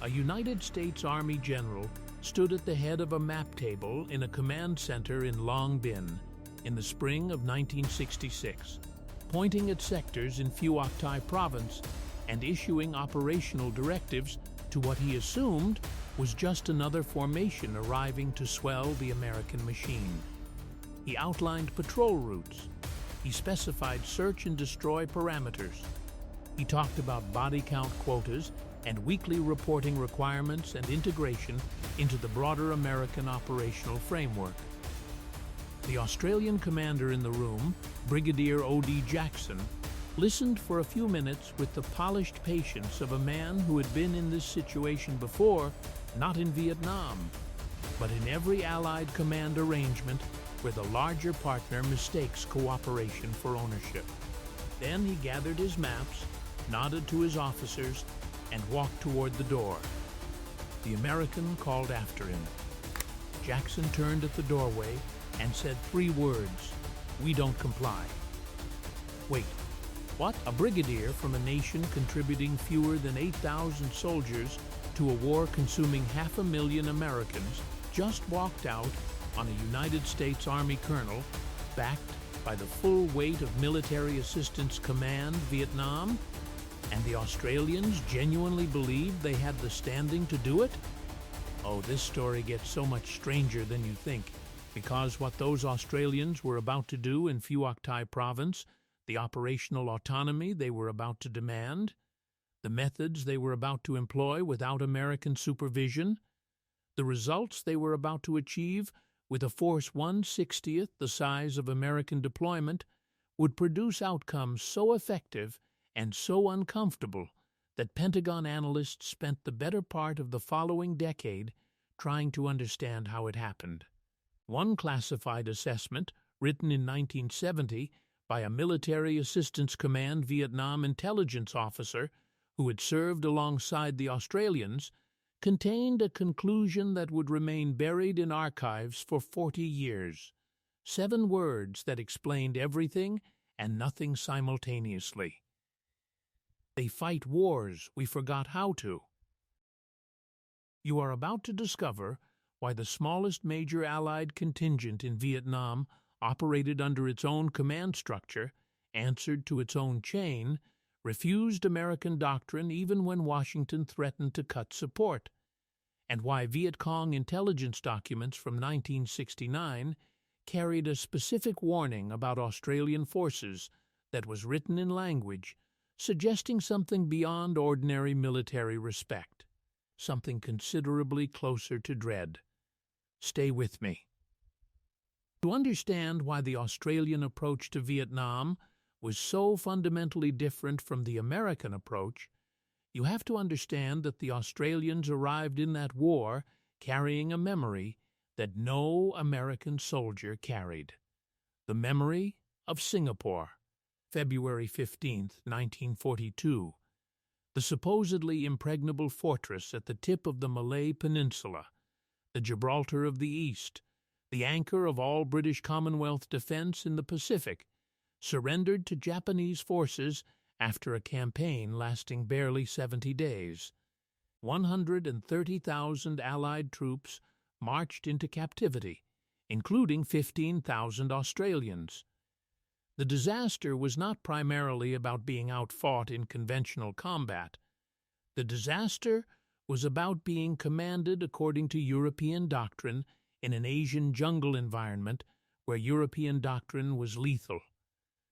A United States Army general stood at the head of a map table in a command center in Long Binh in the spring of 1966, pointing at sectors in Phuoc Tuy Province and issuing operational directives to what he assumed was just another formation arriving to swell the American machine. He outlined patrol routes. He specified search and destroy parameters. He talked about body count quotas and weekly reporting requirements and integration into the broader American operational framework. The Australian commander in the room, Brigadier O.D. Jackson, listened for a few minutes with the polished patience of a man who had been in this situation before, not in Vietnam, but in every Allied command arrangement where the larger partner mistakes cooperation for ownership. Then he gathered his maps, nodded to his officers, and walked toward the door. The American called after him. Jackson turned at the doorway and said 3 words, "We don't comply." Wait, what? A brigadier from a nation contributing fewer than 8,000 soldiers to a war consuming 500,000 Americans just walked out on a United States Army colonel backed by the full weight of Military Assistance Command Vietnam? And the Australians genuinely believed they had the standing to do it? Oh, this story gets so much stranger than you think, because what those Australians were about to do in Phuoc Tuy Province, the operational autonomy they were about to demand, the methods they were about to employ without American supervision, the results they were about to achieve with a force 1/60th the size of American deployment, would produce outcomes so effective and so uncomfortable that Pentagon analysts spent the better part of the following decade trying to understand how it happened. One classified assessment, written in 1970 by a Military Assistance Command Vietnam intelligence officer who had served alongside the Australians, contained a conclusion that would remain buried in archives for 40 years. 7 words that explained everything and nothing simultaneously. They fight wars we forgot how to. You are about to discover why the smallest major Allied contingent in Vietnam operated under its own command structure, answered to its own chain, refused American doctrine even when Washington threatened to cut support, and why Viet Cong intelligence documents from 1969 carried a specific warning about Australian forces that was written in language suggesting something beyond ordinary military respect, something considerably closer to dread. Stay with me. To understand why the Australian approach to Vietnam was so fundamentally different from the American approach, you have to understand that the Australians arrived in that war carrying a memory that no American soldier carried. The memory of Singapore, February 15, 1942, the supposedly impregnable fortress at the tip of the Malay Peninsula, the Gibraltar of the East, the anchor of all British Commonwealth defense in the Pacific, surrendered to Japanese forces after a campaign lasting barely 70 days. 130,000 Allied troops marched into captivity, including 15,000 Australians. The disaster was not primarily about being outfought in conventional combat. The disaster was about being commanded according to European doctrine in an Asian jungle environment where European doctrine was lethal.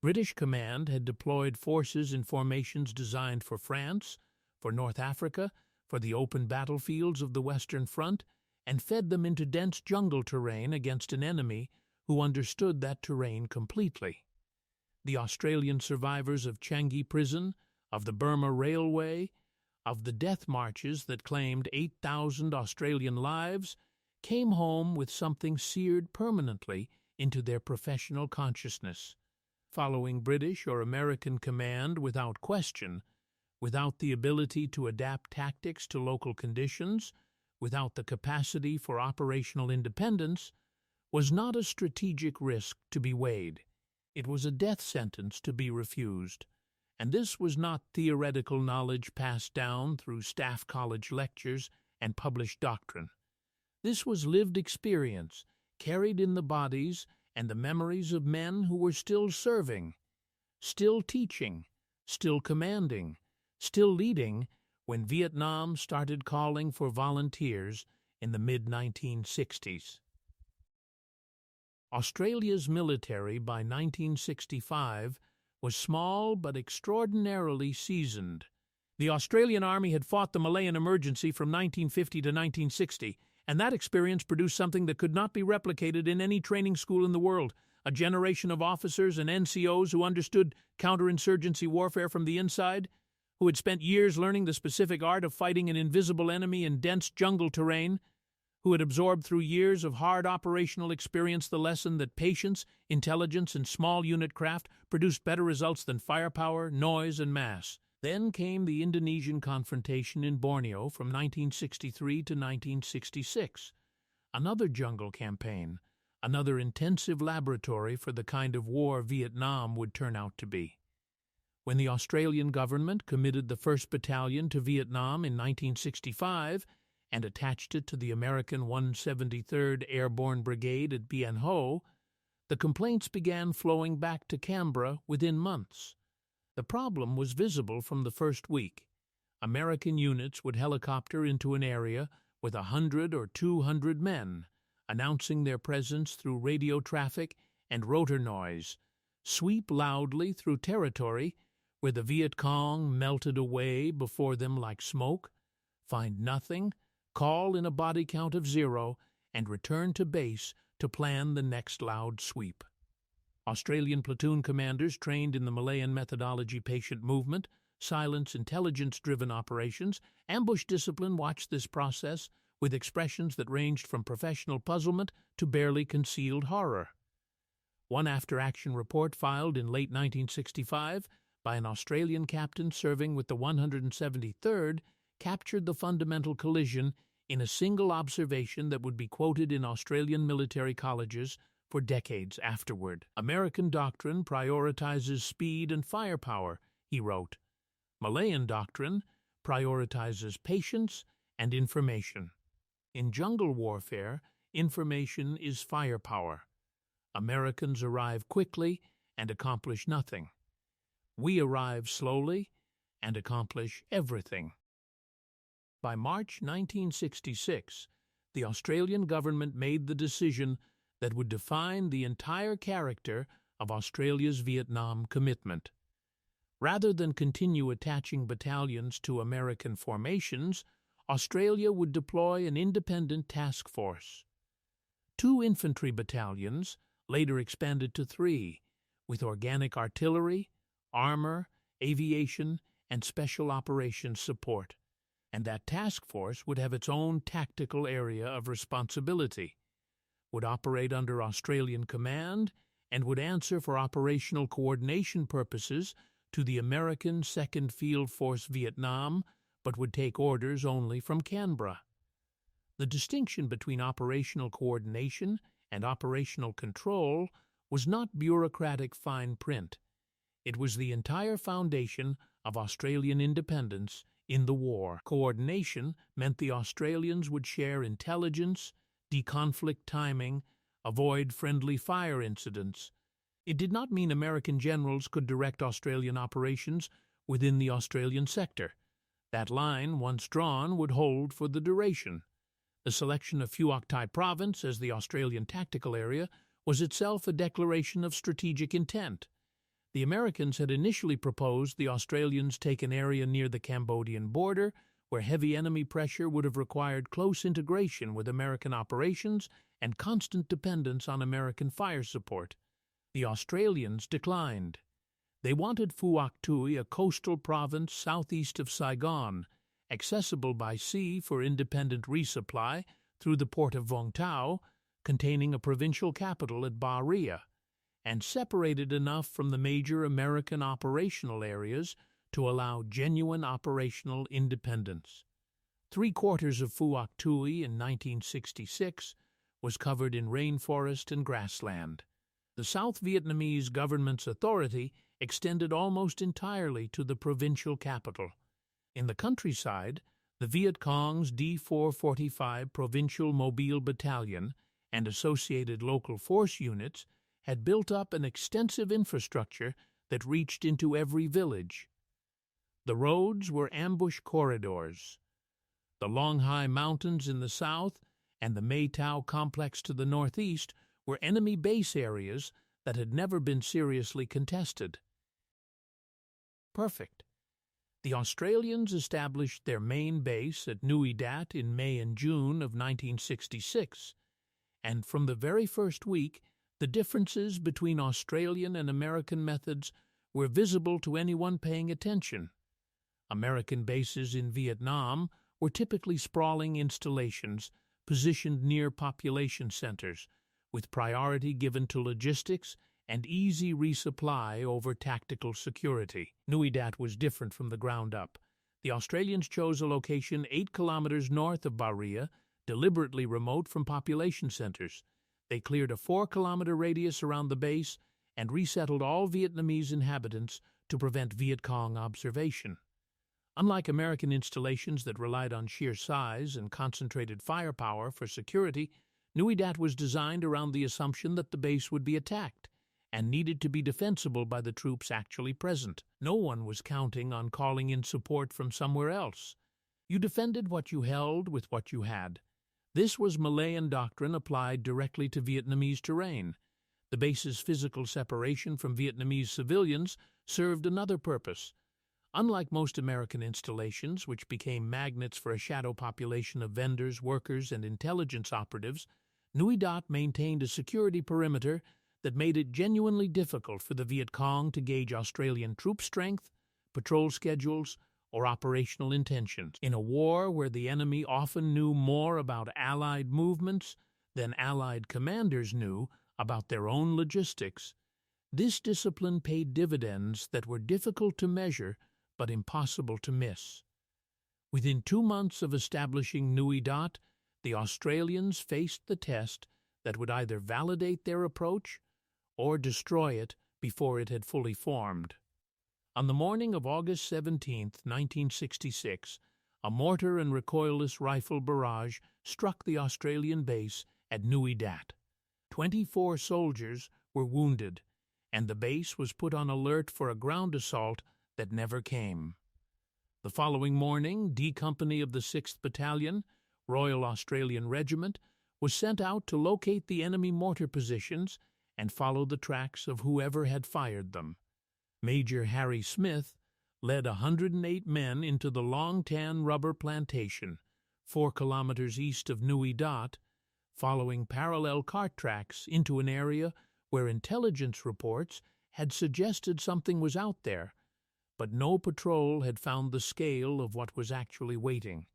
British command had deployed forces in formations designed for France, for North Africa, for the open battlefields of the Western Front, and fed them into dense jungle terrain against an enemy who understood that terrain completely. The Australian survivors of Changi Prison, of the Burma Railway, of the death marches that claimed 8,000 Australian lives, came home with something seared permanently into their professional consciousness. Following British or American command without question, without the ability to adapt tactics to local conditions, without the capacity for operational independence, was not a strategic risk to be weighed. It was a death sentence to be refused, And this was not theoretical knowledge passed down through staff college lectures and published doctrine. This was lived experience, carried in the bodies and the memories of men who were still serving, still teaching, still commanding, still leading when Vietnam started calling for volunteers in the mid-1960s. Australia's military by 1965 was small but extraordinarily seasoned. The Australian Army had fought the Malayan Emergency from 1950 to 1960, and that experience produced something that could not be replicated in any training school in the world: a generation of officers and NCOs who understood counterinsurgency warfare from the inside, who had spent years learning the specific art of fighting an invisible enemy in dense jungle terrain, who had absorbed through years of hard operational experience the lesson that patience, intelligence, and small unit craft produced better results than firepower, noise, and mass. Then came the Indonesian confrontation in Borneo from 1963 to 1966, another jungle campaign, another intensive laboratory for the kind of war Vietnam would turn out to be. When the Australian government committed the 1st Battalion to Vietnam in 1965 and attached it to the American 173rd Airborne Brigade at Bien Ho, the complaints began flowing back to Canberra within months. The problem was visible from the first week. American units would helicopter into an area with 100 or 200 men, announcing their presence through radio traffic and rotor noise, sweep loudly through territory where the Viet Cong melted away before them like smoke, find nothing, call in a body count of 0, and return to base to plan the next loud sweep. Australian platoon commanders trained in the Malayan methodology patient movement, silence intelligence-driven operations, ambush discipline watched this process with expressions that ranged from professional puzzlement to barely concealed horror. One after-action report filed in late 1965 by an Australian captain serving with the 173rd captured the fundamental collision in a single observation that would be quoted in Australian military colleges for decades afterward. American doctrine prioritizes speed and firepower, he wrote. Malayan doctrine prioritizes patience and information. In jungle warfare, information is firepower. Americans arrive quickly and accomplish nothing. We arrive slowly and accomplish everything. By March 1966, the Australian government made the decision that would define the entire character of Australia's Vietnam commitment. Rather than continue attaching battalions to American formations, Australia would deploy an independent task force. 2 infantry battalions, later expanded to 3, with organic artillery, armor, aviation, and special operations support. And that task force would have its own tactical area of responsibility, would operate under Australian command, and would answer for operational coordination purposes to the American 2nd Field Force Vietnam, but would take orders only from Canberra. The distinction between operational coordination and operational control was not bureaucratic fine print. It was the entire foundation of Australian independence in the war. Coordination meant the Australians would share intelligence, deconflict timing, avoid friendly fire incidents. It did not mean American generals could direct Australian operations within the Australian sector. That line, once drawn, would hold for the duration. The selection of Phuoc Tuy Province as the Australian tactical area was itself a declaration of strategic intent. The Americans had initially proposed the Australians take an area near the Cambodian border, where heavy enemy pressure would have required close integration with American operations and constant dependence on American fire support. The Australians declined. They wanted Phuoc Tuy, a coastal province southeast of Saigon, accessible by sea for independent resupply through the port of Vung Tau, containing a provincial capital at Ba Ria, and separated enough from the major American operational areas to allow genuine operational independence. 3/4 of Phuoc Tuy in 1966 was covered in rainforest and grassland. The South Vietnamese government's authority extended almost entirely to the provincial capital. In the countryside, the Viet Cong's D445 Provincial Mobile Battalion and associated local force units had built up an extensive infrastructure that reached into every village. The roads were ambush corridors. The Long Hai Mountains in the south and the Mae Tao complex to the northeast were enemy base areas that had never been seriously contested. Perfect. The Australians established their main base at Nui Dat in May and June of 1966, and from the very first week, the differences between Australian and American methods were visible to anyone paying attention. American bases in Vietnam were typically sprawling installations positioned near population centers, with priority given to logistics and easy resupply over tactical security. Nui Dat was different from the ground up. The Australians chose a location 8 kilometers north of Baria, deliberately remote from population centers. They cleared a 4-kilometer radius around the base and resettled all Vietnamese inhabitants to prevent Viet Cong observation. Unlike American installations that relied on sheer size and concentrated firepower for security, Nui Dat was designed around the assumption that the base would be attacked and needed to be defensible by the troops actually present. No one was counting on calling in support from somewhere else. You defended what you held with what you had. This was Malayan doctrine applied directly to Vietnamese terrain. The base's physical separation from Vietnamese civilians served another purpose. Unlike most American installations, which became magnets for a shadow population of vendors, workers, and intelligence operatives, Nui Dat maintained a security perimeter that made it genuinely difficult for the Viet Cong to gauge Australian troop strength, patrol schedules, or operational intentions. In a war where the enemy often knew more about Allied movements than Allied commanders knew about their own logistics, this discipline paid dividends that were difficult to measure but impossible to miss. Within 2 months of establishing Nui Dat, the Australians faced the test that would either validate their approach or destroy it before it had fully formed. On the morning of August 17, 1966, a mortar and recoilless rifle barrage struck the Australian base at Nui Dat. 24 soldiers were wounded, and the base was put on alert for a ground assault that never came. The following morning, D Company of the 6th Battalion, Royal Australian Regiment, was sent out to locate the enemy mortar positions and follow the tracks of whoever had fired them. Major Harry Smith led 108 men into the Long Tan rubber plantation, 4 kilometers east of Nui Dat, following parallel cart tracks into an area where intelligence reports had suggested something was out there, but no patrol had found the scale of what was actually waiting.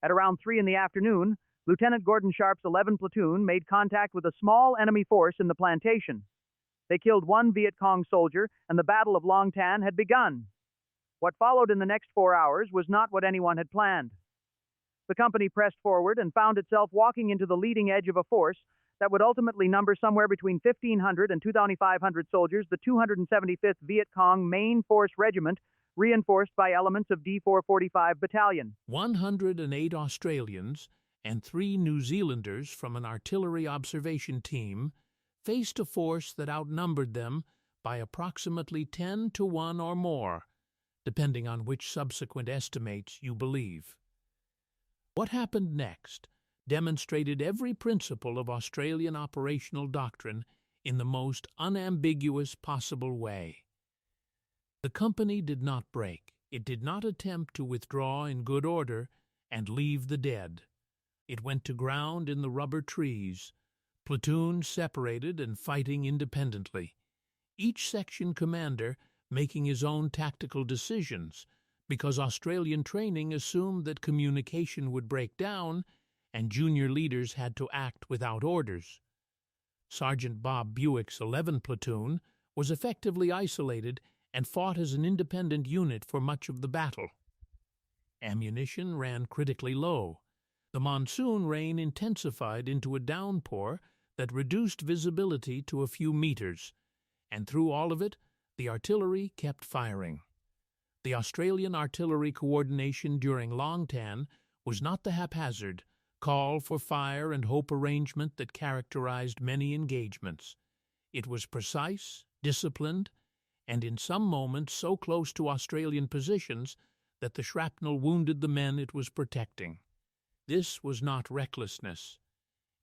At around 3 in the afternoon, Lieutenant Gordon Sharp's 11th platoon made contact with a small enemy force in the plantation. They killed 1 Viet Cong soldier, and the Battle of Long Tan had begun. What followed in the next 4 hours was not what anyone had planned. The company pressed forward and found itself walking into the leading edge of a force that would ultimately number somewhere between 1,500 and 2,500 soldiers, the 275th Viet Cong Main Force Regiment, reinforced by elements of D445 Battalion. 108 Australians and 3 New Zealanders from an artillery observation team faced a force that outnumbered them by approximately 10 to 1 or more, depending on which subsequent estimates you believe. What happened next demonstrated every principle of Australian operational doctrine in the most unambiguous possible way. The company did not break. It did not attempt to withdraw in good order and leave the dead. It went to ground in the rubber trees, platoons separated and fighting independently, each section commander making his own tactical decisions, because Australian training assumed that communication would break down and junior leaders had to act without orders. Sergeant Bob Buick's 11th platoon was effectively isolated and fought as an independent unit for much of the battle. Ammunition ran critically low. The monsoon rain intensified into a downpour that reduced visibility to a few meters, And through all of it, the artillery kept firing. The Australian artillery coordination during Long Tan was not the haphazard, call for fire and hope arrangement that characterized many engagements. It was precise, disciplined, and in some moments so close to Australian positions that the shrapnel wounded the men it was protecting. This was not recklessness.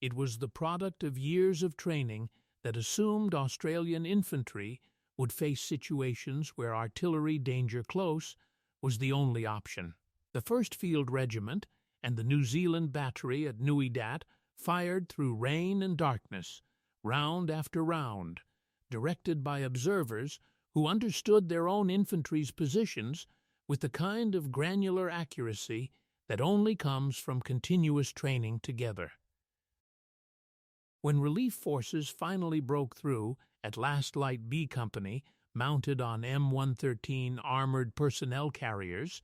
It was the product of years of training that assumed Australian infantry would face situations where artillery danger close was the only option. The 1st Field Regiment and the New Zealand Battery at Nui Dat fired through rain and darkness, round after round, directed by observers who understood their own infantry's positions with the kind of granular accuracy that only comes from continuous training together. When relief forces finally broke through at last Light B Company, mounted on M113 armored personnel carriers,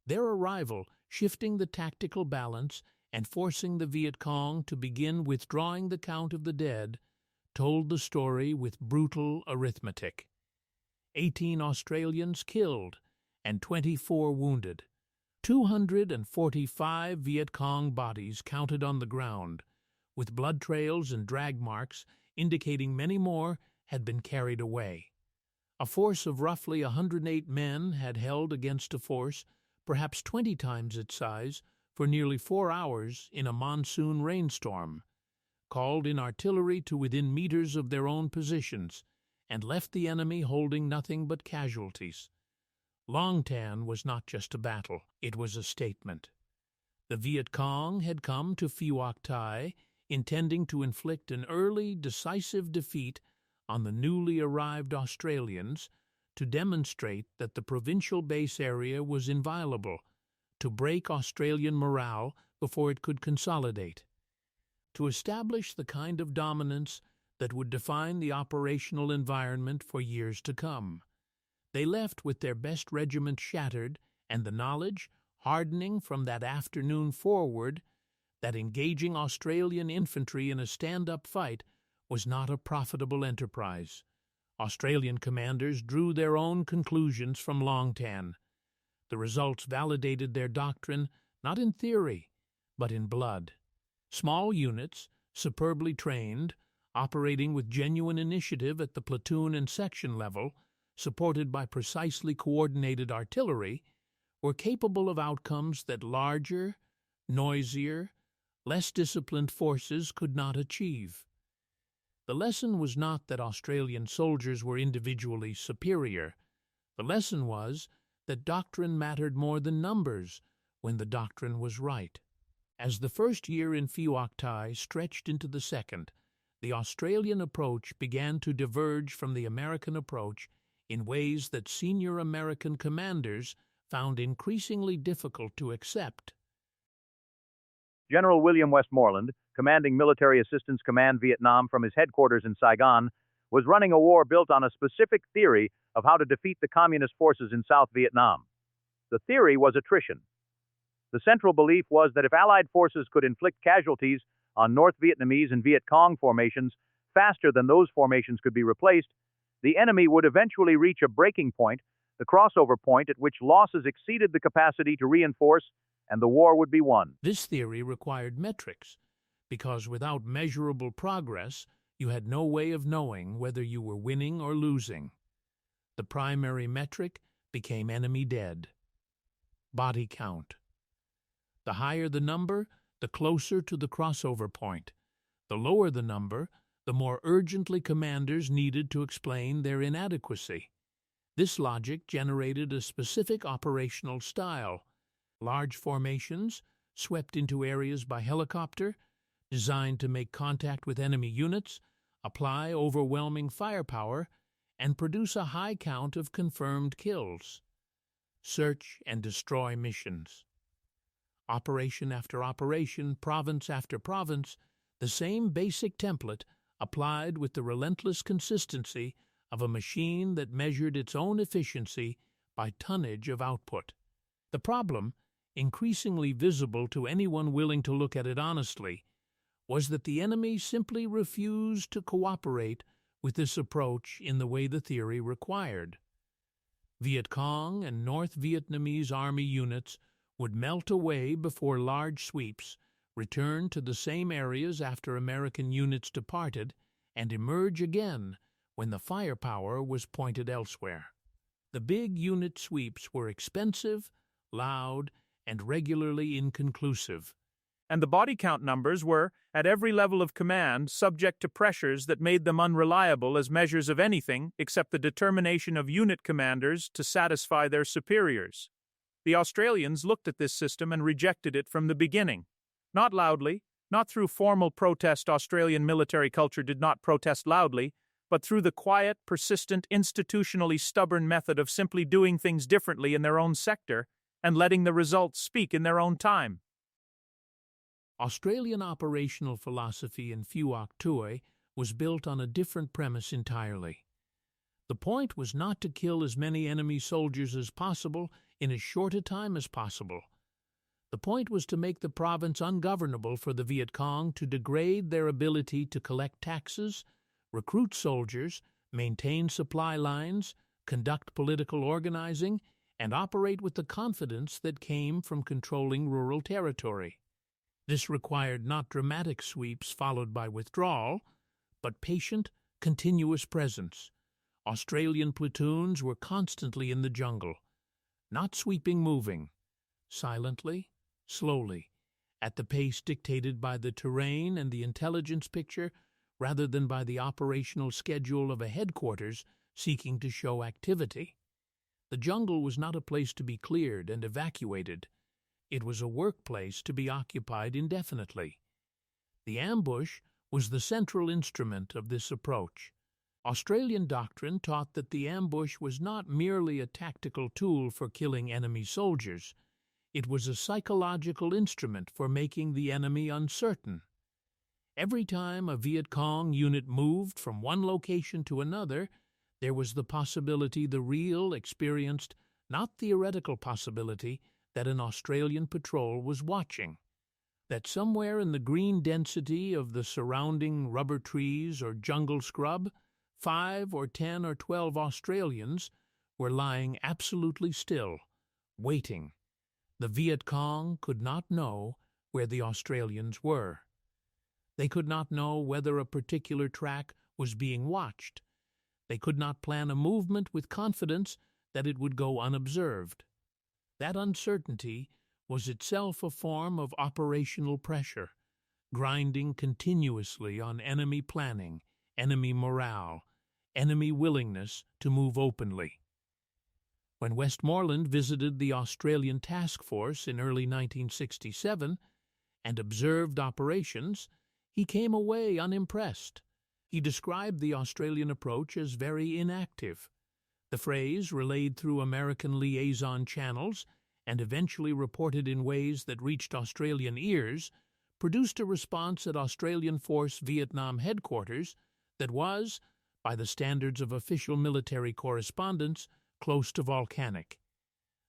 their arrival shifting the tactical balance and forcing the Viet Cong to begin withdrawing the count of the dead, told the story with brutal arithmetic. 18 Australians killed and 24 wounded. 245 Viet Cong bodies counted on the ground, with blood trails and drag marks indicating many more had been carried away. A force of roughly 108 men had held against a force perhaps 20 times its size for nearly 4 hours in a monsoon rainstorm, called in artillery to within meters of their own positions, and left the enemy holding nothing but casualties. Long Tan was not just a battle, it was a statement. The Viet Cong had come to Phuoc Tuy, intending to inflict an early, decisive defeat on the newly arrived Australians to demonstrate that the provincial base area was inviolable, to break Australian morale before it could consolidate, to establish the kind of dominance that would define the operational environment for years to come. They left with their best regiment shattered and the knowledge, hardening from that afternoon forward, that engaging Australian infantry in a stand-up fight was not a profitable enterprise. Australian commanders drew their own conclusions from Long Tan. The results validated their doctrine not in theory, but in blood. Small units, superbly trained, operating with genuine initiative at the platoon and section level, supported by precisely coordinated artillery, were capable of outcomes that larger, noisier, less disciplined forces could not achieve. The lesson was not that Australian soldiers were individually superior. The lesson was that doctrine mattered more than numbers when the doctrine was right. As the first year in Phuoc Tuy stretched into the second, the Australian approach began to diverge from the American approach in ways that senior American commanders found increasingly difficult to accept. General William Westmoreland, commanding Military Assistance Command Vietnam from his headquarters in Saigon, was running a war built on a specific theory of how to defeat the communist forces in South Vietnam. The theory was attrition. The central belief was that if Allied forces could inflict casualties on North Vietnamese and Viet Cong formations faster than those formations could be replaced, the enemy would eventually reach a breaking point, the crossover point at which losses exceeded the capacity to reinforce, and the war would be won. This theory required metrics, because without measurable progress, you had no way of knowing whether you were winning or losing. The primary metric became enemy dead. Body count. The higher the number, the closer to the crossover point. The lower the number, the more urgently commanders needed to explain their inadequacy. This logic generated a specific operational style. Large formations, swept into areas by helicopter, designed to make contact with enemy units, apply overwhelming firepower, and produce a high count of confirmed kills. Search and destroy missions. Operation after operation, province after province, the same basic template applied with the relentless consistency of a machine that measured its own efficiency by tonnage of output. The problem, increasingly visible to anyone willing to look at it honestly, was that the enemy simply refused to cooperate with this approach in the way the theory required. Viet Cong and North Vietnamese Army units would melt away before large sweeps, return to the same areas after American units departed, and emerge again when the firepower was pointed elsewhere. The big unit sweeps were expensive, loud, and regularly inconclusive. And the body count numbers were, at every level of command, subject to pressures that made them unreliable as measures of anything except the determination of unit commanders to satisfy their superiors. The Australians looked at this system and rejected it from the beginning. Not loudly, not through formal protest. Australian military culture did not protest loudly, but through the quiet, persistent, institutionally stubborn method of simply doing things differently in their own sector and letting the results speak in their own time. Australian operational philosophy in Phuoc Tuy was built on a different premise entirely. The point was not to kill as many enemy soldiers as possible in as short a time as possible. The point was to make the province ungovernable for the Viet Cong, to degrade their ability to collect taxes, recruit soldiers, maintain supply lines, conduct political organizing, and operate with the confidence that came from controlling rural territory. This required not dramatic sweeps followed by withdrawal, but patient, continuous presence. Australian platoons were constantly in the jungle, not sweeping, moving, silently, slowly, at the pace dictated by the terrain and the intelligence picture, rather than by the operational schedule of a headquarters seeking to show activity. The jungle was not a place to be cleared and evacuated. It was a workplace to be occupied indefinitely. The ambush was the central instrument of this approach. Australian doctrine taught that the ambush was not merely a tactical tool for killing enemy soldiers. It was a psychological instrument for making the enemy uncertain. Every time a Viet Cong unit moved from one location to another, there was the possibility, the real, experienced, not theoretical possibility, that an Australian patrol was watching, that somewhere in the green density of the surrounding rubber trees or jungle scrub, 5 or 10 or 12 Australians were lying absolutely still, waiting. The Viet Cong could not know where the Australians were. They could not know whether a particular track was being watched. They could not plan a movement with confidence that it would go unobserved. That uncertainty was itself a form of operational pressure, grinding continuously on enemy planning, enemy morale, enemy willingness to move openly. When Westmoreland visited the Australian task force in early 1967 and observed operations, he came away unimpressed. He described the Australian approach as very inactive. The phrase, relayed through American liaison channels and eventually reported in ways that reached Australian ears, produced a response at Australian Force Vietnam headquarters that was, by the standards of official military correspondence, close to volcanic.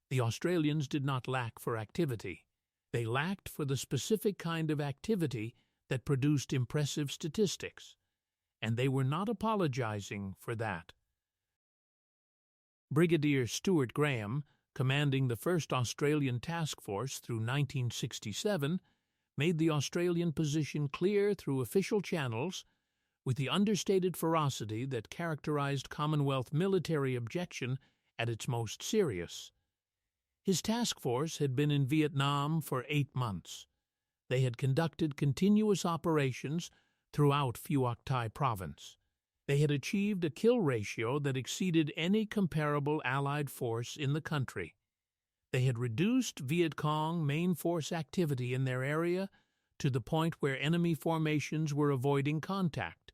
The Australians did not lack for activity. They lacked for the specific kind of activity that produced impressive statistics, and they were not apologizing for that. Brigadier Stuart Graham, commanding the 1st Australian Task Force through 1967, made the Australian position clear through official channels with the understated ferocity that characterized Commonwealth military objection at its most serious. His task force had been in Vietnam for 8 months. They had conducted continuous operations throughout Phuoc Tuy Province. They had achieved a kill ratio that exceeded any comparable Allied force in the country. They had reduced Viet Cong main force activity in their area to the point where enemy formations were avoiding contact,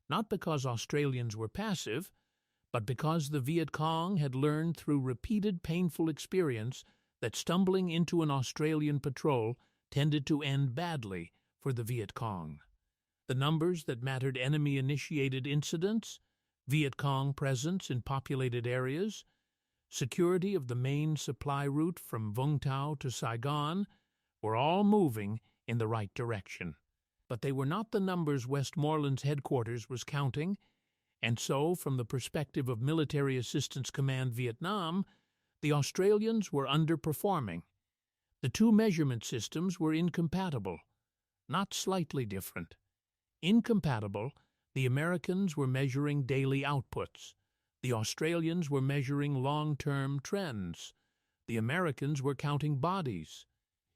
not because Australians were passive, but because the Viet Cong had learned through repeated painful experience that stumbling into an Australian patrol tended to end badly for the Viet Cong. The numbers that mattered: enemy-initiated incidents, Viet Cong presence in populated areas, security of the main supply route from Vung Tau to Saigon, were all moving in the right direction. But they were not the numbers Westmoreland's headquarters was counting, And so, from the perspective of Military Assistance Command Vietnam, the Australians were underperforming. The two measurement systems were incompatible, not slightly different. Incompatible, the Americans were measuring daily outputs. The Australians were measuring long-term trends. The Americans were counting bodies.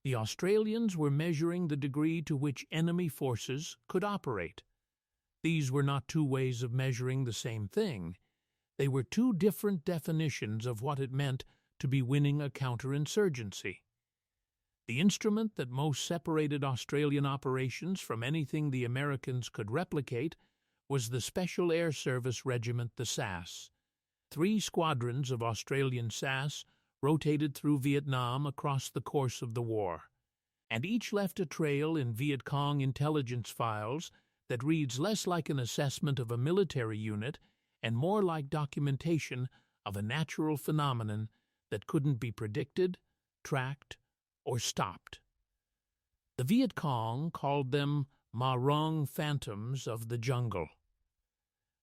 The Australians were measuring the degree to which enemy forces could operate. These were not two ways of measuring the same thing. They were two different definitions of what it meant to be winning a counterinsurgency. The instrument that most separated Australian operations from anything the Americans could replicate was the Special Air Service Regiment, the SAS. 3 squadrons of Australian SAS rotated through Vietnam across the course of the war, and each left a trail in Viet Cong intelligence files that reads less like an assessment of a military unit and more like documentation of a natural phenomenon that couldn't be predicted, tracked, or stopped. The Viet Cong called them Ma Rong phantoms of the jungle.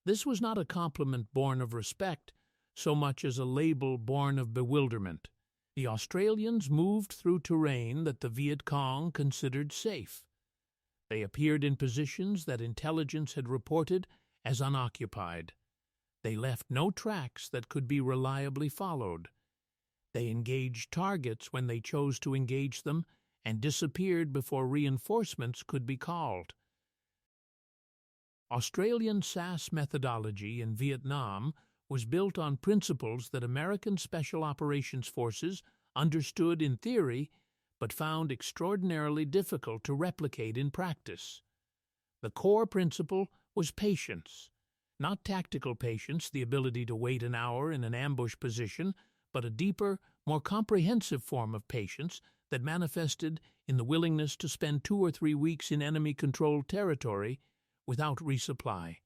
This was not a compliment born of respect so much as a label born of bewilderment. The Australians moved through terrain that the Viet Cong considered safe. They appeared in positions that intelligence had reported as unoccupied. They left no tracks that could be reliably followed. They engaged targets when they chose to engage them and disappeared before reinforcements could be called. Australian SAS methodology in Vietnam was built on principles that American Special Operations Forces understood in theory but found extraordinarily difficult to replicate in practice. The core principle was patience, not tactical patience, the ability to wait an hour in an ambush position, but a deeper, more comprehensive form of patience that manifested in the willingness to spend 2 or 3 weeks in enemy-controlled territory without resupply,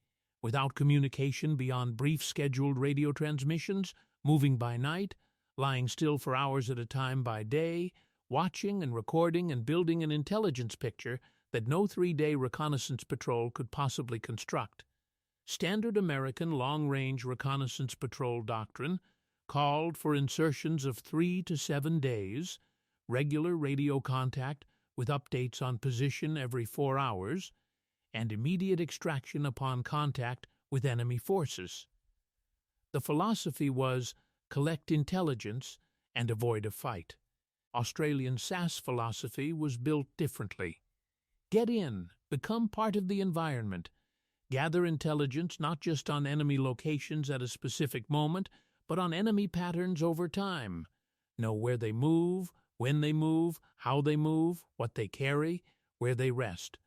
without communication beyond brief scheduled radio transmissions, moving by night, lying still for hours at a time by day, watching and recording and building an intelligence picture that no 3-day reconnaissance patrol could possibly construct. Standard American long-range reconnaissance patrol doctrine called for insertions of 3 to 7 days, regular radio contact with updates on position every 4 hours, and immediate extraction upon contact with enemy forces. The philosophy was collect intelligence and avoid a fight. Australian SAS philosophy was built differently. Get in, become part of the environment, gather intelligence not just on enemy locations at a specific moment, but on enemy patterns over time. Know where they move, when they move, how they move, what they carry, where they rest,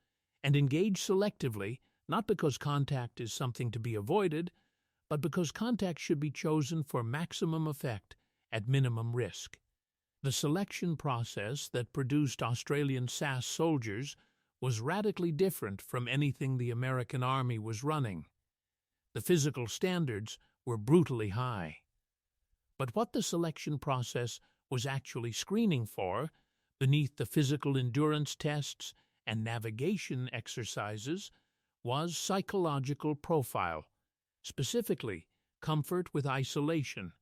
and engage selectively, not because contact is something to be avoided, but because contact should be chosen for maximum effect at minimum risk. The selection process that produced Australian SAS soldiers was radically different from anything the American Army was running. The physical standards were brutally high. But what the selection process was actually screening for, beneath the physical endurance tests and navigation exercises, was psychological profile, specifically comfort with isolation,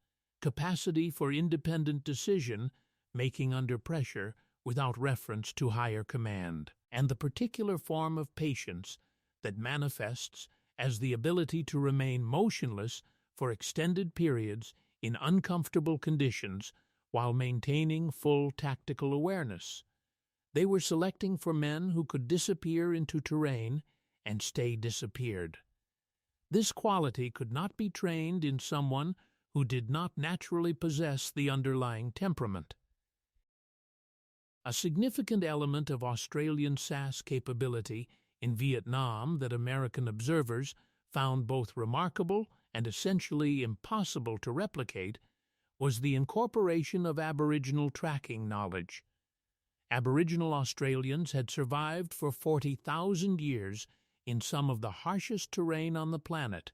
capacity for independent decision, making under pressure without reference to higher command, and the particular form of patience that manifests as the ability to remain motionless for extended periods in uncomfortable conditions while maintaining full tactical awareness. They were selecting for men who could disappear into terrain and stay disappeared. This quality could not be trained in someone who did not naturally possess the underlying temperament. A significant element of Australian SAS capability in Vietnam that American observers found both remarkable and essentially impossible to replicate was the incorporation of Aboriginal tracking knowledge. Aboriginal Australians had survived for 40,000 years in some of the harshest terrain on the planet,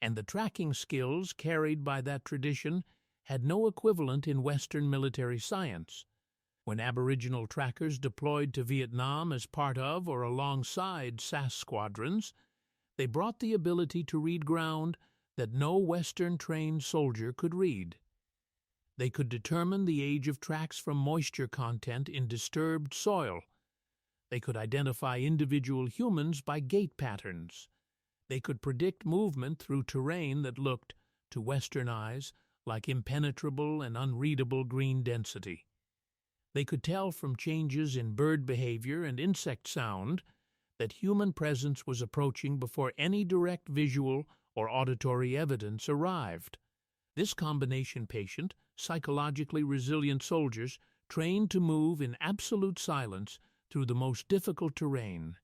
and the tracking skills carried by that tradition had no equivalent in Western military science. When Aboriginal trackers deployed to Vietnam as part of or alongside SAS squadrons, They brought the ability to read ground that no Western-trained soldier could read. They could determine the age of tracks from moisture content in disturbed soil. They could identify individual humans by gait patterns. They could predict movement through terrain that looked, to Western eyes, like impenetrable and unreadable green density. They could tell from changes in bird behavior and insect sound that human presence was approaching before any direct visual or auditory evidence arrived. This combination patient, psychologically resilient soldiers trained to move in absolute silence through the most difficult terrain,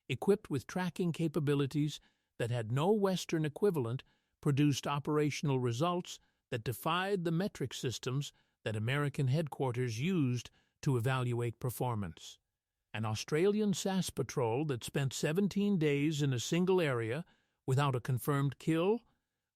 equipped with tracking capabilities that had no Western equivalent, produced operational results that defied the metric systems that American headquarters used to evaluate performance. An Australian SAS patrol that spent 17 days in a single area without a confirmed kill,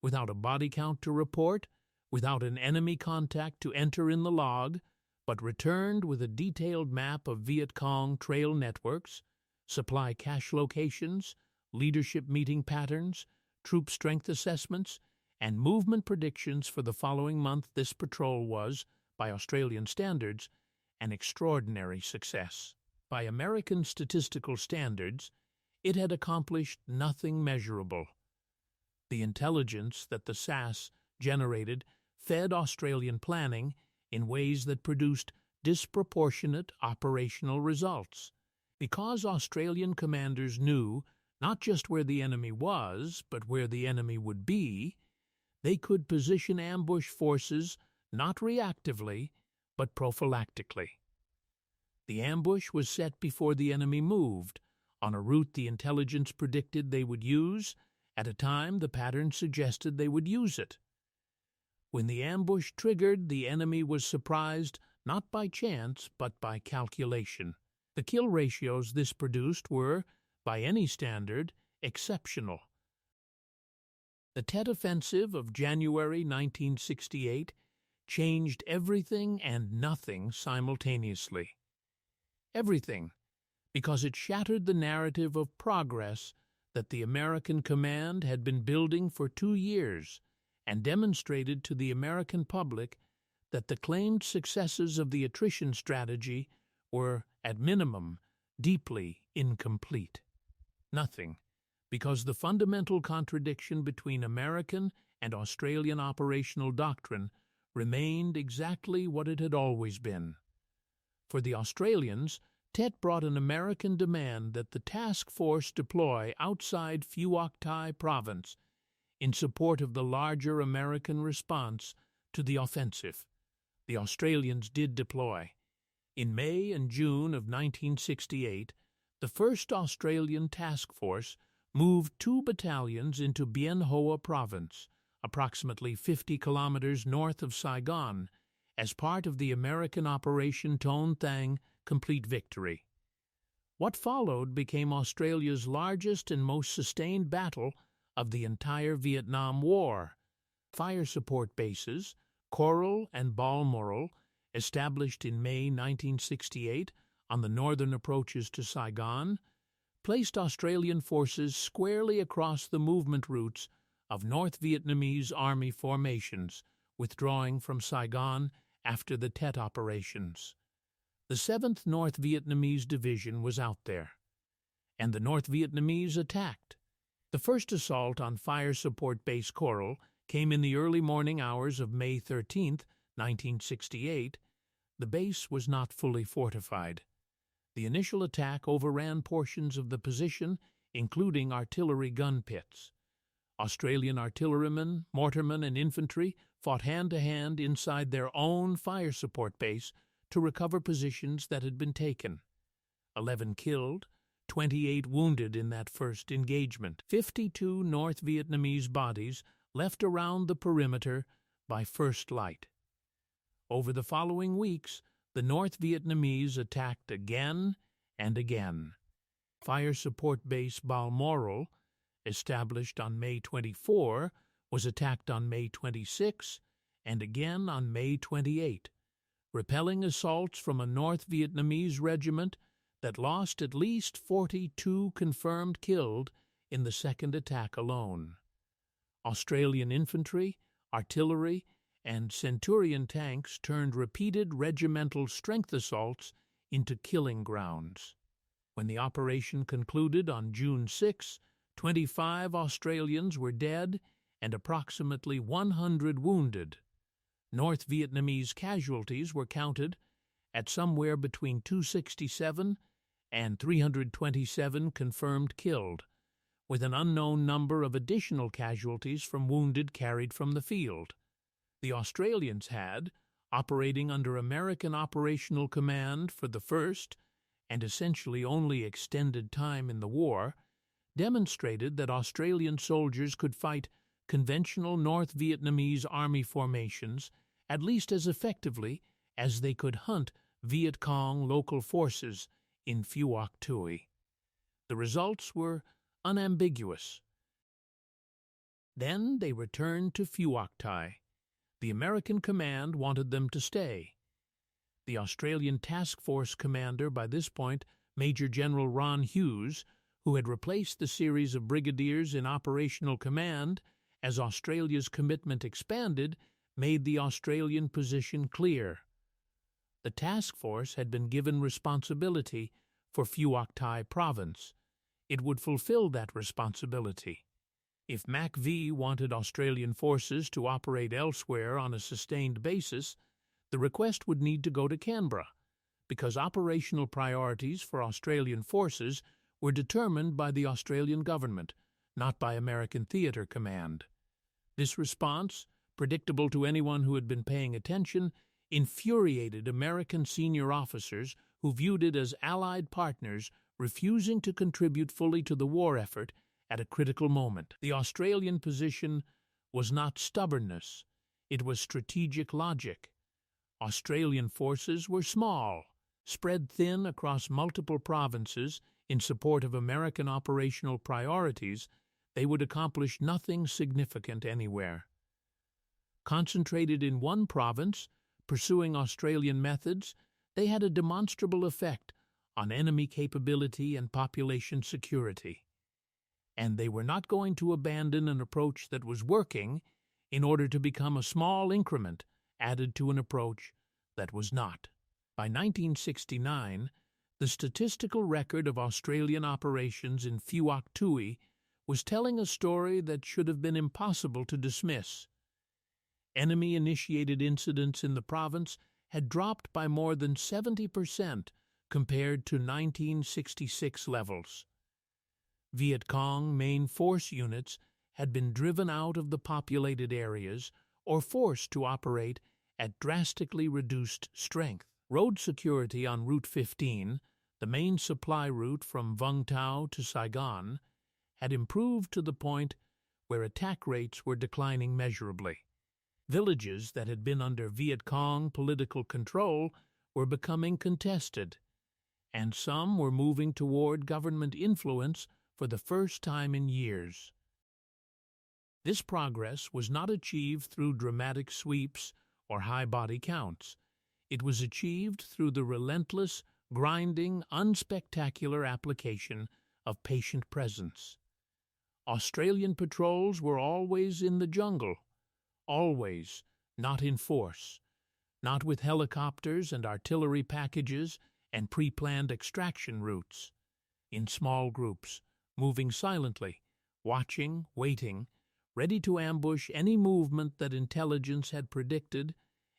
without a body count to report, without an enemy contact to enter in the log, but returned with a detailed map of Viet Cong trail networks, supply cache locations, leadership meeting patterns, troop strength assessments, and movement predictions for the following month. This patrol was, by Australian standards, an extraordinary success. By American statistical standards, it had accomplished nothing measurable. The intelligence that the SAS generated fed Australian planning in ways that produced disproportionate operational results. Because Australian commanders knew not just where the enemy was, but where the enemy would be, they could position ambush forces not reactively, but prophylactically. The ambush was set before the enemy moved, on a route the intelligence predicted they would use, at a time the pattern suggested they would use it. When the ambush triggered, the enemy was surprised not by chance, but by calculation. The kill ratios this produced were, by any standard, exceptional. The Tet Offensive of January 1968 changed everything and nothing simultaneously. Everything, because it shattered the narrative of progress that the American command had been building for 2 years, and demonstrated to the American public that the claimed successes of the attrition strategy were, at minimum, deeply incomplete. Nothing, because the fundamental contradiction between American and Australian operational doctrine remained exactly what it had always been. For the Australians, Tet brought an American demand that the task force deploy outside Phuoc Tuy Province in support of the larger American response to the offensive. The Australians did deploy. In May and June of 1968, the 1st Australian Task Force moved 2 battalions into Bien Hoa Province, approximately 50 kilometers north of Saigon, as part of the American Operation Ton Thang Complete Victory. What followed became Australia's largest and most sustained battle of the entire Vietnam War. Fire support bases, Coral and Balmoral, established in May 1968 on the northern approaches to Saigon, placed Australian forces squarely across the movement routes of North Vietnamese Army formations withdrawing from Saigon after the Tet operations. The 7th North Vietnamese Division was out there, and the North Vietnamese attacked. The first assault on Fire Support Base Coral came in the early morning hours of May 13, 1968. The base was not fully fortified. The initial attack overran portions of the position, including artillery gun pits. Australian artillerymen, mortarmen, and infantry fought hand-to-hand inside their own fire support base to recover positions that had been taken. 11 killed, 28 wounded in that first engagement. 52 North Vietnamese bodies left around the perimeter by first light. Over the following weeks, the North Vietnamese attacked again and again. Fire Support Base Balmoral, established on May 24, was attacked on May 26 and again on May 28, repelling assaults from a North Vietnamese regiment that lost at least 42 confirmed killed in the second attack alone. Australian infantry, artillery, and Centurion tanks turned repeated regimental strength assaults into killing grounds. When the operation concluded on June 6, 25 Australians were dead and approximately 100 wounded. North Vietnamese casualties were counted at somewhere between 267 and 327 confirmed killed, with an unknown number of additional casualties from wounded carried from the field. The Australians had, operating under American operational command for the first and essentially only extended time in the war, demonstrated that Australian soldiers could fight conventional North Vietnamese army formations at least as effectively as they could hunt Viet Cong local forces in Phuoc Tuy. The results were unambiguous. Then they returned to Phuoc Tuy. The American command wanted them to stay. The Australian task force commander by this point, Major General Ron Hughes, who had replaced the series of brigadiers in operational command as Australia's commitment expanded, made the Australian position clear. The task force had been given responsibility for Phuoc Tuy Province. It would fulfill that responsibility. If MAC-V wanted Australian forces to operate elsewhere on a sustained basis, the request would need to go to Canberra, because operational priorities for Australian forces were determined by the Australian government, not by American Theatre Command. This response, predictable to anyone who had been paying attention, infuriated American senior officers who viewed it as Allied partners refusing to contribute fully to the war effort at a critical moment. The Australian position was not stubbornness, it was strategic logic. Australian forces were small, spread thin across multiple provinces in support of American operational priorities. They would accomplish nothing significant anywhere. Concentrated in one province, pursuing Australian methods, they had a demonstrable effect on enemy capability and population security. And they were not going to abandon an approach that was working in order to become a small increment added to an approach that was not. By 1969, the statistical record of Australian operations in Phuoc Tuy was telling a story that should have been impossible to dismiss. Enemy-initiated incidents in the province had dropped by more than 70% compared to 1966 levels. Viet Cong main force units had been driven out of the populated areas or forced to operate at drastically reduced strength. Road security on Route 15, the main supply route from Vung Tau to Saigon, had improved to the point where attack rates were declining measurably. Villages that had been under Viet Cong political control were becoming contested, and some were moving toward government influence for the first time in years. This progress was not achieved through dramatic sweeps or high body counts. It was achieved through the relentless, grinding, unspectacular application of patient presence. Australian patrols were always in the jungle, always, not in force, not with helicopters and artillery packages and pre-planned extraction routes, in small groups, moving silently, watching, waiting, ready to ambush any movement that intelligence had predicted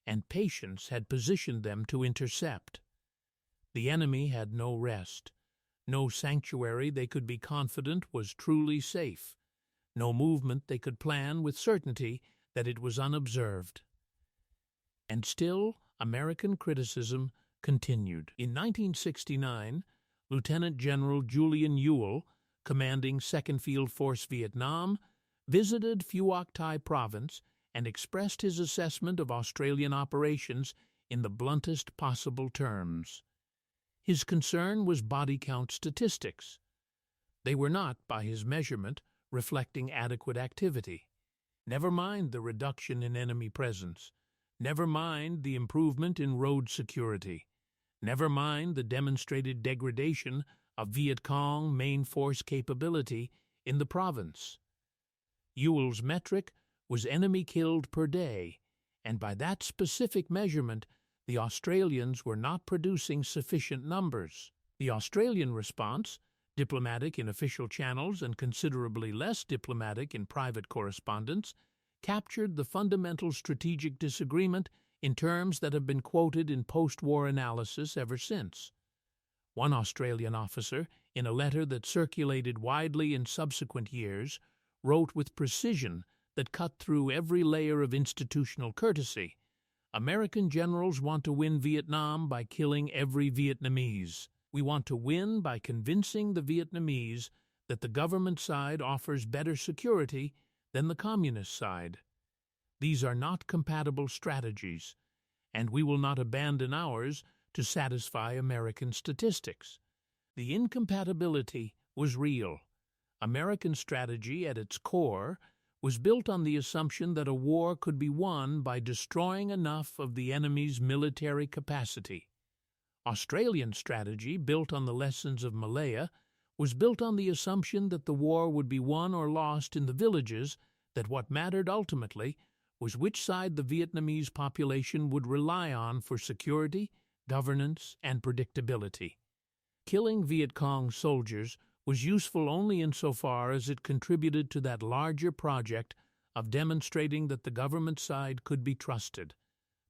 and patience had positioned them to intercept. The enemy had no rest, no sanctuary they could be confident was truly safe, no movement they could plan with certainty that it was unobserved. And still, American criticism continued. In 1969, Lieutenant General Julian Ewell, commanding 2nd Field Force Vietnam, visited Phuoc Tuy Province and expressed his assessment of Australian operations in the bluntest possible terms. His concern was body count statistics. They were not, by his measurement, reflecting adequate activity. Never mind the reduction in enemy presence. Never mind the improvement in road security. Never mind the demonstrated degradation of Viet Cong main force capability in the province. Ewell's metric was enemy killed per day, and by that specific measurement, the Australians were not producing sufficient numbers. The Australian response, diplomatic in official channels and considerably less diplomatic in private correspondence, captured the fundamental strategic disagreement in terms that have been quoted in post-war analysis ever since. One Australian officer, in a letter that circulated widely in subsequent years, wrote with precision that cut through every layer of institutional courtesy, "American generals want to win Vietnam by killing every Vietnamese. We want to win by convincing the Vietnamese that the government side offers better security than the communist side. These are not compatible strategies, and we will not abandon ours to satisfy American statistics." The incompatibility was real. American strategy at its core was built on the assumption that a war could be won by destroying enough of the enemy's military capacity. Australian strategy, built on the lessons of Malaya, was built on the assumption that the war would be won or lost in the villages, that what mattered ultimately was which side the Vietnamese population would rely on for security, governance, and predictability. Killing Viet Cong soldiers was useful only insofar as it contributed to that larger project of demonstrating that the government side could be trusted.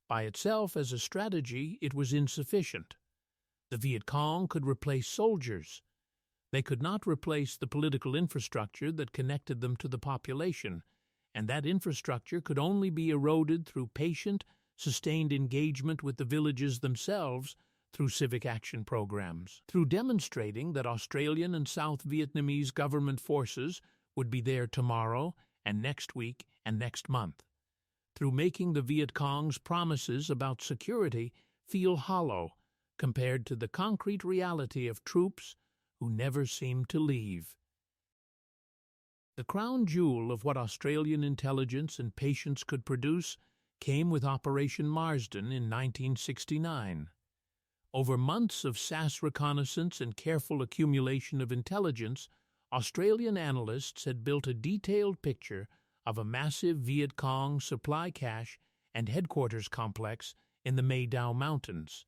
By itself as a strategy, it was insufficient. The Viet Cong could replace soldiers. They could not replace the political infrastructure that connected them to the population, and that infrastructure could only be eroded through patient, sustained engagement with the villages themselves through civic action programs, through demonstrating that Australian and South Vietnamese government forces would be there tomorrow and next week and next month, through making the Viet Cong's promises about security feel hollow compared to the concrete reality of troops who never seemed to leave. The crown jewel of what Australian intelligence and patience could produce came with Operation Marsden in 1969. Over months of SAS reconnaissance and careful accumulation of intelligence, Australian analysts had built a detailed picture of a massive Viet Cong supply cache and headquarters complex in the Mae Dao Mountains.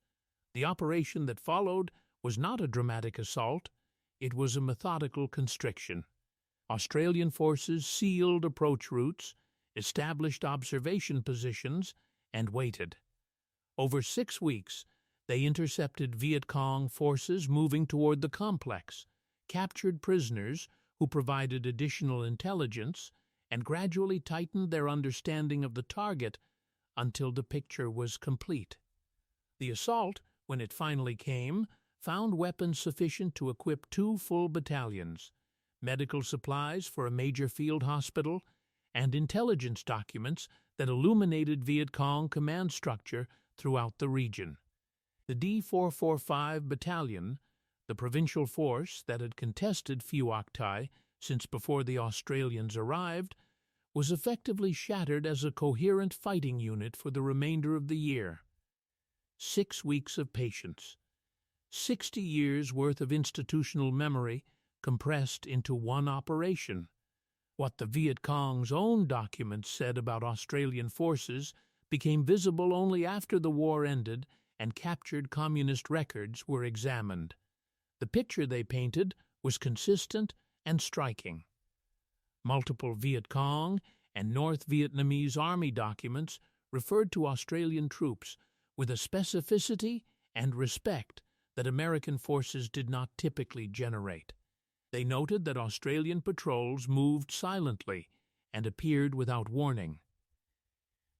The operation that followed was not a dramatic assault, it was a methodical constriction. Australian forces sealed approach routes, established observation positions, and waited. Over 6 weeks, they intercepted Viet Cong forces moving toward the complex, captured prisoners who provided additional intelligence, and gradually tightened their understanding of the target until the picture was complete. The assault, when it finally came, found weapons sufficient to equip 2 full battalions, medical supplies for a major field hospital, and intelligence documents that illuminated Viet Cong command structure throughout the region. The D445 Battalion, the provincial force that had contested Phuoc Tuy since before the Australians arrived, was effectively shattered as a coherent fighting unit for the remainder of the year. 6 weeks of patience, 60 years' worth of institutional memory compressed into one operation. What the Viet Cong's own documents said about Australian forces became visible only after the war ended and captured communist records were examined. The picture they painted was consistent and striking. Multiple Viet Cong and North Vietnamese Army documents referred to Australian troops with a specificity and respect that American forces did not typically generate. They noted that Australian patrols moved silently and appeared without warning.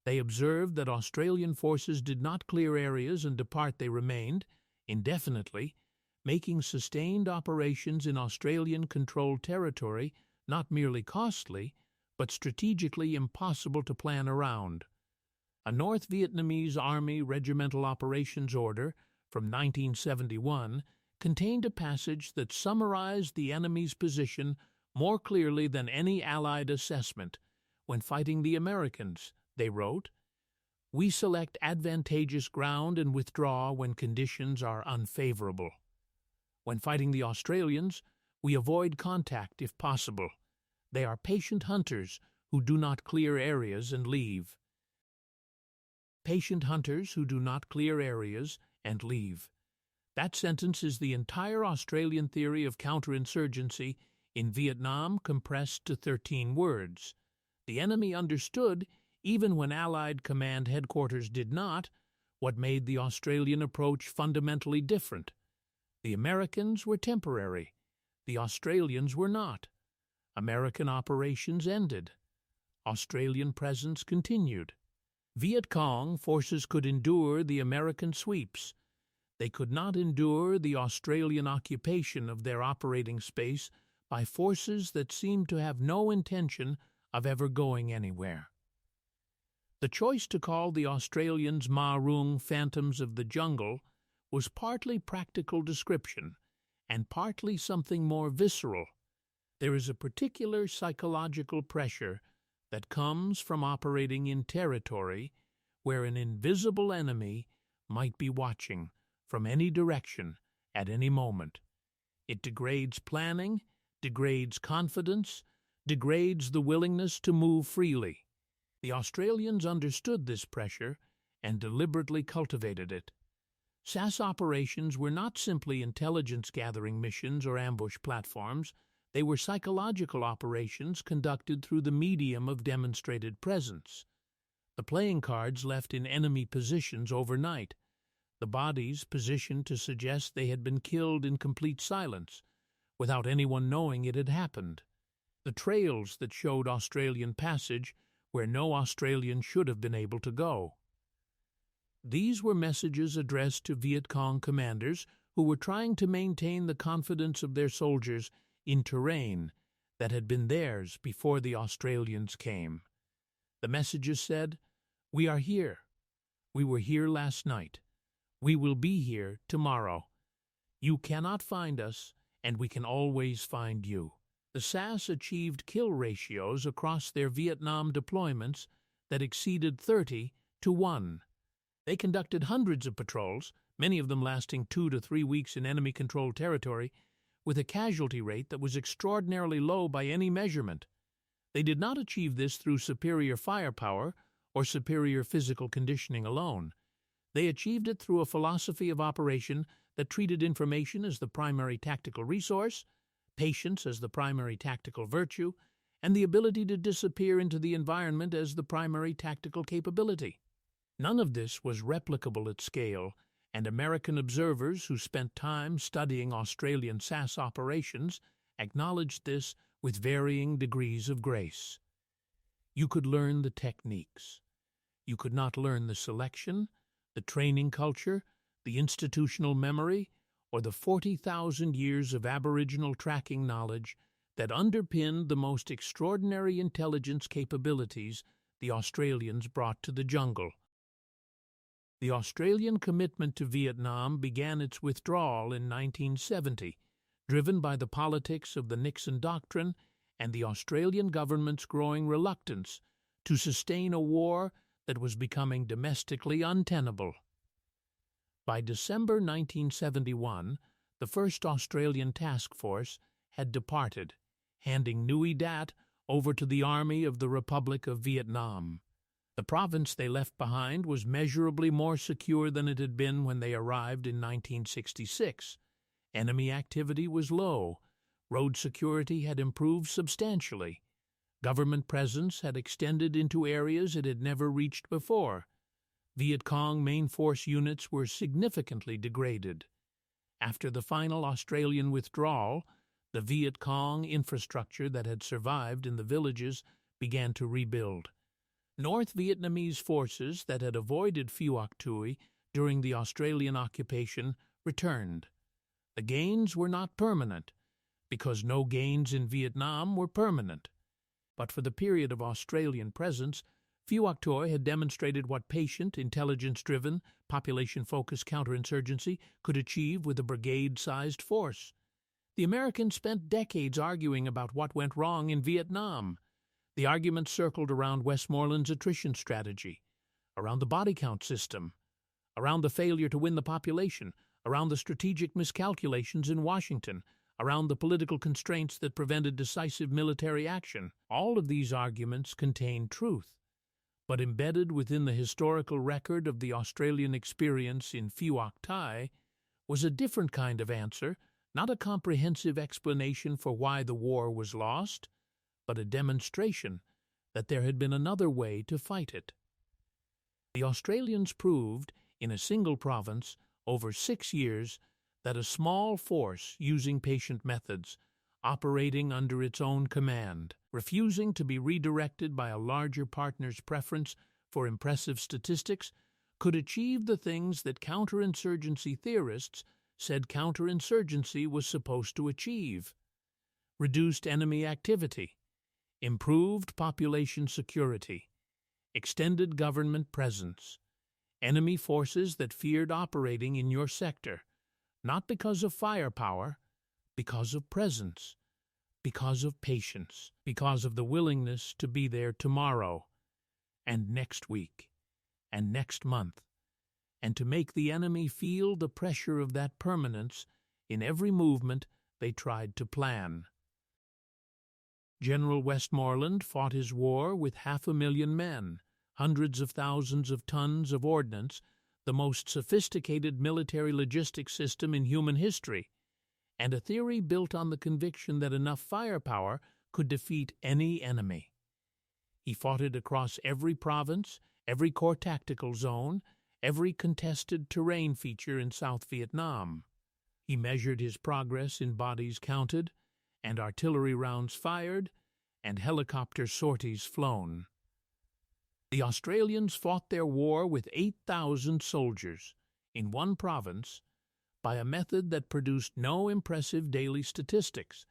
They observed that Australian forces did not clear areas and depart; they remained indefinitely, making sustained operations in Australian-controlled territory not merely costly, but strategically impossible to plan around. A North Vietnamese Army Regimental Operations Order from 1971 contained a passage that summarized the enemy's position more clearly than any Allied assessment. When fighting the Americans, they wrote, "We select advantageous ground and withdraw when conditions are unfavorable. When fighting the Australians, We avoid contact if possible. They are patient hunters who do not clear areas and leave. Patient hunters who do not clear areas and leave. That sentence is the entire Australian theory of counterinsurgency in Vietnam compressed to 13 words. The enemy understood, even when Allied command headquarters did not, what made the Australian approach fundamentally different. The Americans were temporary. The Australians were not. American operations ended. Australian presence continued. Viet Cong forces could endure the American sweeps. They could not endure the Australian occupation of their operating space by forces that seemed to have no intention of ever going anywhere. The choice to call the Australians Ma Rung Phantoms of the Jungle was partly practical description and partly something more visceral. There is a particular psychological pressure that comes from operating in territory where an invisible enemy might be watching from any direction at any moment. It degrades planning, degrades confidence, degrades the willingness to move freely. The Australians understood this pressure and deliberately cultivated it. SAS operations were not simply intelligence-gathering missions or ambush platforms. They were psychological operations conducted through the medium of demonstrated presence. The playing cards left in enemy positions overnight, the bodies positioned to suggest they had been killed in complete silence, without anyone knowing it had happened. The trails that showed Australian passage where no Australian should have been able to go. These were messages addressed to Viet Cong commanders who were trying to maintain the confidence of their soldiers in terrain that had been theirs before the Australians came. The messages said, "We are here. We were here last night. We will be here tomorrow. You cannot find us, and we can always find you." The SAS achieved kill ratios across their Vietnam deployments that exceeded 30 to 1. They conducted hundreds of patrols, many of them lasting 2 to 3 weeks in enemy-controlled territory, with a casualty rate that was extraordinarily low by any measurement. They did not achieve this through superior firepower or superior physical conditioning alone. They achieved it through a philosophy of operation that treated information as the primary tactical resource, patience as the primary tactical virtue, and the ability to disappear into the environment as the primary tactical capability. None of this was replicable at scale, and American observers who spent time studying Australian SAS operations acknowledged this with varying degrees of grace. You could learn the techniques. You could not learn the selection, the training culture, the institutional memory, or the 40,000 years of Aboriginal tracking knowledge that underpinned the most extraordinary intelligence capabilities the Australians brought to the jungle. The Australian commitment to Vietnam began its withdrawal in 1970, driven by the politics of the Nixon Doctrine and the Australian government's growing reluctance to sustain a war that was becoming domestically untenable. By December 1971, the first Australian task force had departed, handing Nui Dat over to the Army of the Republic of Vietnam. The province they left behind was measurably more secure than it had been when they arrived in 1966. Enemy activity was low. Road security had improved substantially. Government presence had extended into areas it had never reached before. Viet Cong main force units were significantly degraded. After the final Australian withdrawal, the Viet Cong infrastructure that had survived in the villages began to rebuild. North Vietnamese forces that had avoided Phuoc Tuy during the Australian occupation returned. The gains were not permanent, because no gains in Vietnam were permanent. But for the period of Australian presence, Phuoc Tuy had demonstrated what patient, intelligence-driven, population-focused counterinsurgency could achieve with a brigade-sized force. The Americans spent decades arguing about what went wrong in Vietnam. The argument circled around Westmoreland's attrition strategy, around the body count system, around the failure to win the population, around the strategic miscalculations in Washington, around the political constraints that prevented decisive military action. All of these arguments contain truth, but embedded within the historical record of the Australian experience in Phuoc Tuy was a different kind of answer, not a comprehensive explanation for why the war was lost, but a demonstration that there had been another way to fight it. The Australians proved, in a single province, over 6 years, that a small force using patient methods, operating under its own command, refusing to be redirected by a larger partner's preference for impressive statistics, could achieve the things that counterinsurgency theorists said counterinsurgency was supposed to achieve: reduced enemy activity, improved population security, extended government presence, enemy forces that feared operating in your sector, not because of firepower, because of presence, because of patience, because of the willingness to be there tomorrow, and next week, and next month, and to make the enemy feel the pressure of that permanence in every movement they tried to plan. General Westmoreland fought his war with 500,000 men, hundreds of thousands of tons of ordnance, the most sophisticated military logistics system in human history, and a theory built on the conviction that enough firepower could defeat any enemy. He fought it across every province, every core tactical zone, every contested terrain feature in South Vietnam. He measured his progress in bodies counted, and artillery rounds fired, and helicopter sorties flown. The Australians fought their war with 8,000 soldiers in one province by a method that produced no impressive daily statistics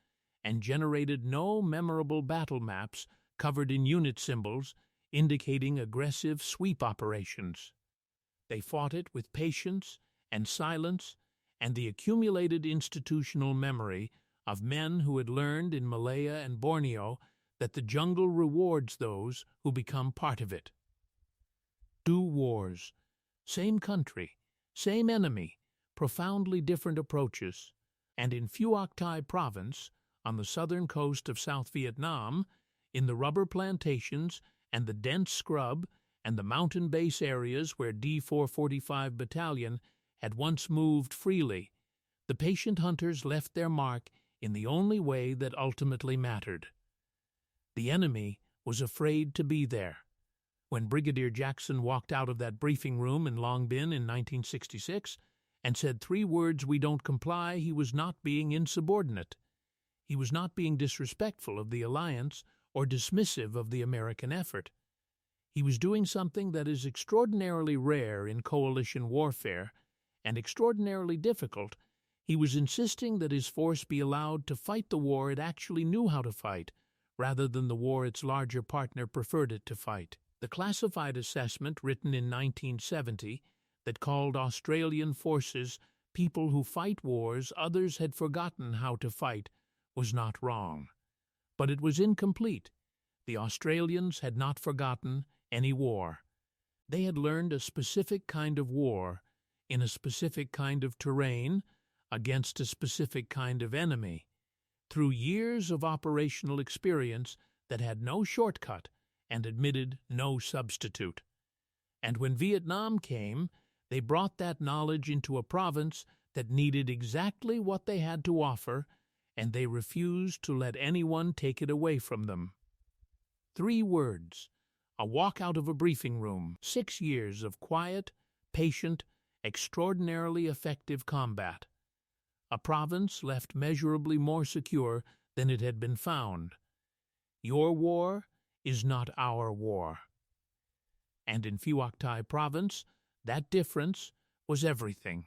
and generated no memorable battle maps covered in unit symbols indicating aggressive sweep operations. They fought it with patience and silence and the accumulated institutional memory of men who had learned in Malaya and Borneo that the jungle rewards those who become part of it. 2 wars, same country, same enemy, profoundly different approaches, and in Phuoc Tuy Province, on the southern coast of South Vietnam, in the rubber plantations and the dense scrub and the mountain base areas where D445 Battalion had once moved freely, the patient hunters left their mark in the only way that ultimately mattered. The enemy was afraid to be there. When Brigadier Jackson walked out of that briefing room in Long Bin in 1966 and said 3 words, "We don't comply," he was not being insubordinate. He was not being disrespectful of the alliance or dismissive of the American effort. He was doing something that is extraordinarily rare in coalition warfare and extraordinarily difficult. He was insisting that his force be allowed to fight the war it actually knew how to fight, rather than the war its larger partner preferred it to fight. The classified assessment written in 1970 that called Australian forces people who fight wars others had forgotten how to fight was not wrong. But it was incomplete. The Australians had not forgotten any war. They had learned a specific kind of war, in a specific kind of terrain, against a specific kind of enemy, through years of operational experience that had no shortcut and admitted no substitute. And when Vietnam came, they brought that knowledge into a province that needed exactly what they had to offer, and they refused to let anyone take it away from them. 3 words, a walk out of a briefing room, 6 years of quiet, patient, extraordinarily effective combat. A province left measurably more secure than it had been found. Your war is not our war. And in Phuoc Tuy Province, that difference was everything.